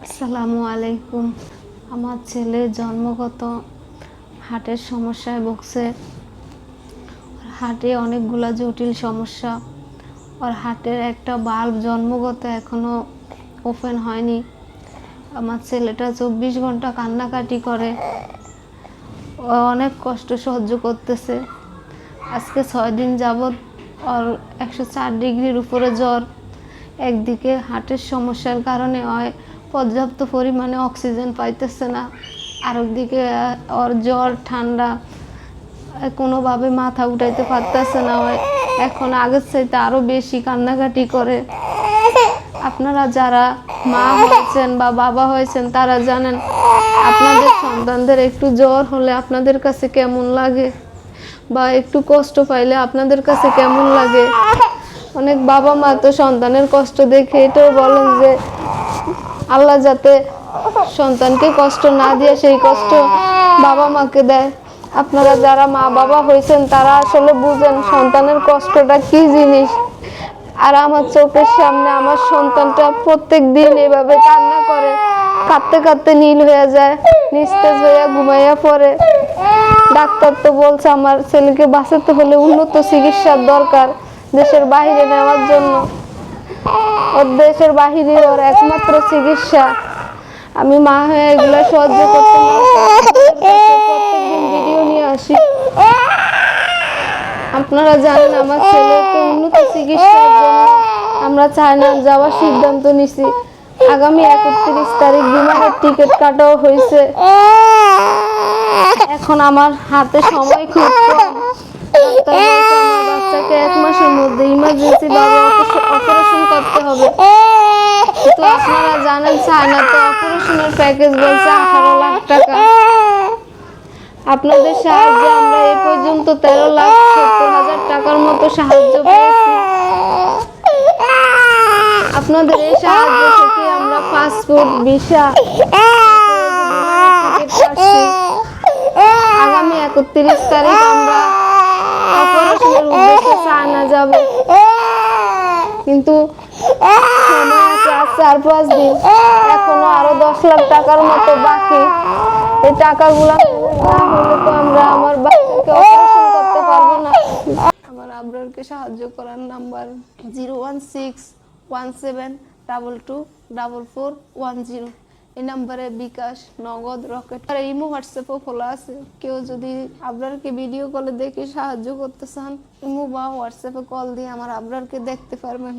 আসসালামু আলাইকুম। আমার ছেলে জন্মগত হার্টের সমস্যায় ভুগছে। হার্টে অনেকগুলা জটিল সমস্যা। ওর হার্টের একটা বাল্ব জন্মগত এখনো ওপেন হয়নি। আমার ছেলেটা 24 ঘন্টা কান্নাকাটি করে। ও অনেক কষ্ট সহ্য করতেছে। আজকে 6 দিন যাবৎ ওর 104 ডিগ্রির উপরে জ্বর। একদিকে হার্টের সমস্যার কারণে পর্যাপ্ত পরিমাণে অক্সিজেন পাইতেছে না, আরেকদিকে ওর জ্বর ঠান্ডা, কোনোভাবে মাথা উঠাইতে পারতেছে না। এখন আগের চাইতে আরও বেশি কান্নাকাটি করে। আপনারা যারা মা হয়েছেন বা বাবা হয়েছেন তারা জানেন আপনাদের সন্তানদের একটু জ্বর হলে আপনাদের কাছে কেমন লাগে, বা একটু কষ্ট পাইলে আপনাদের কাছে কেমন লাগে। অনেক বাবা মা তো সন্তানের কষ্ট দেখে এটাও বলেন যে আল্লাহ যাতে সন্তানকে কষ্ট না দিয়ে সেই কষ্ট বাবা মাকে দেয়। আপনারা যারা মা বাবা হয়েছেন তারা আসলে বুঝেন সন্তানের কষ্টটা কি জিনিস। আর আমার চোখের সামনে আমার সন্তানটা প্রত্যেক দিন এভাবে কান্না করে, কাঁদতে কাঁদতে নীল হয়ে যায়, নিস্তেজ হয়ে ঘুমাইয়া পড়ে। ডাক্তার তো বলছে আমার ছেলেকে বাঁচাতে হলে উন্নত চিকিৎসার দরকার, দেশের বাইরে নেওয়ার জন্য। ওর দেশের বাহিরে ওর একমাত্র চিকিৎসা। আমি মা হয়ে এগুলো সহ্য করতে প্রত্যেকদিন ভিডিও নিয়ে আসি। আপনারা জানেন আমার ছেলেকে উন্নত চিকিৎসার জন্য আমরা চায়না যাওয়ার সিদ্ধান্ত নিছি। আগামী 31 তারিখ বিমানের টিকিট কাটাও হয়েছে। এখন আমার হাতে সময় খুব কম। আমার বাচ্চাকে 1 মাসের মধ্যে ইমার্জেন্সি ভাবে অপারেশন করতে হবে। তো আপনারা জানেন চায়নাতে অপারেশনের প্যাকেজ বলছে 18 লাখ টাকা। আপনাদের সাহায্যে আমরা এই পর্যন্ত 13,70,000 টাকার মতো সাহায্য পেয়েছি। আপনাদের এই সাহায্য থেকে আমরা পাসপোর্ট, ভিসা, আগামী 31 তারিখ আমরা অপারেশনের উদ্দেশ্যে চায়না যাব। কিন্তু সময় আছে আর 4-5 দিন। এখনো আরো 10 লাখ টাকার মতো বাকি। এই টাকাগুলো না হলে তো আমরা আমার বাচ্চাকে অপারেশন করতে পারবো না। আমার আবরারকে সাহায্য করার নাম্বার 01617224410। এই নাম্বারে বিকাশ, নগদ, রকেট আর ইমো হোয়াটসঅ্যাপও খোলা আছে। কেউ যদি আবরারকে ভিডিও কলে দেখে সাহায্য করতে চান, ইমো বা হোয়াটসঅ্যাপে কল দিয়ে আমার আবরারকে দেখতে পারবেন।